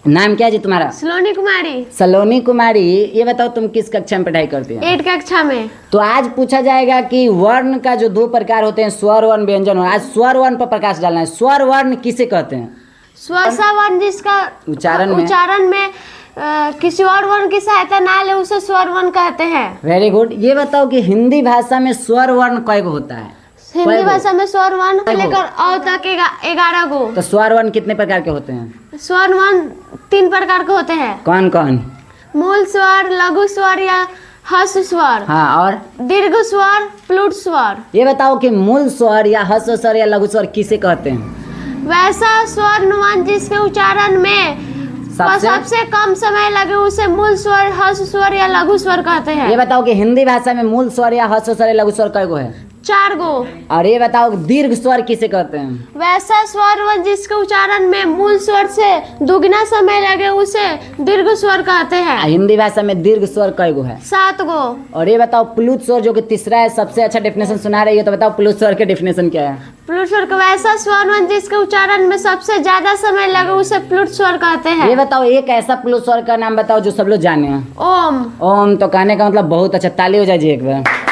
नाम क्या है जी तुम्हारा? सलोनी कुमारी। सलोनी कुमारी, ये बताओ तुम किस कक्षा में पढ़ाई करती हैं? 8 कक्षा में। तो आज पूछा जाएगा कि वर्ण का जो 2 प्रकार होते हैं, स्वर वर्ण, व्यंजन वर्ण। आज स्वर वर्ण पर प्रकाश डालना है। स्वर वर्ण किसे कहते हैं? ऐसा वर्ण जिसका उच्चारण में किसी और वर्ण की सहायता ना ले उसे स्वर वर्ण कहते हैं। Very good. ये बताओ कि हिंदी भाषा में स्वर वर्ण कई गो होता है? हिंदी भाषा में स्वर वर्ण लेकर अ तक 11 गो। तो स्वर वर्ण कितने प्रकार के होते हैं? स्वर वर्ण 3 प्रकार के होते हैं। कौन कौन? मूल स्वर, लघु स्वर या ह्रस्व स्वर। हाँ, और दीर्घ स्वर, प्लुट स्वर। ये बताओ कि मूल स्वर या ह्रस्व स्वर या लघु स्वर किसे कहते हैं? वैसा स्वर वर्ण जिसके उच्चारण में सबसे कम समय लगे उसे मूल स्वर, ह्रस्व स्वर या लघु स्वर कहते हैं। ये बताओ कि हिंदी भाषा में मूल स्वर या ह्रस्व स्वर या लघु स्वर कई गो है? 4 गो। और ये बताओ दीर्घ स्वर किसे कहते हैं? वैसा स्वर वर्ण जिसके उच्चारण में मूल स्वर से दुगना समय लगे उसे दीर्घ स्वर कहते हैं। हिंदी भाषा में दीर्घ स्वर कई गो है? 7 गो। और ये बताओ प्लुत स्वर जो कि तीसरा है, सबसे अच्छा डेफिनेशन सुना रही है, तो बताओ प्लुत स्वर के डेफिनेशन क्या है? प्लुट स्वर का वैसा स्वर वर्ण जिसके उच्चारण में सबसे ज्यादा समय लगे उसे प्लुट स्वर कहते हैं। ये बताओ एक ऐसा प्लुत स्वर का नाम बताओ जो सब लोग जाने। ओम। ओम तो कहने का मतलब बहुत अच्छा। ताली हो जाए जी एक बार।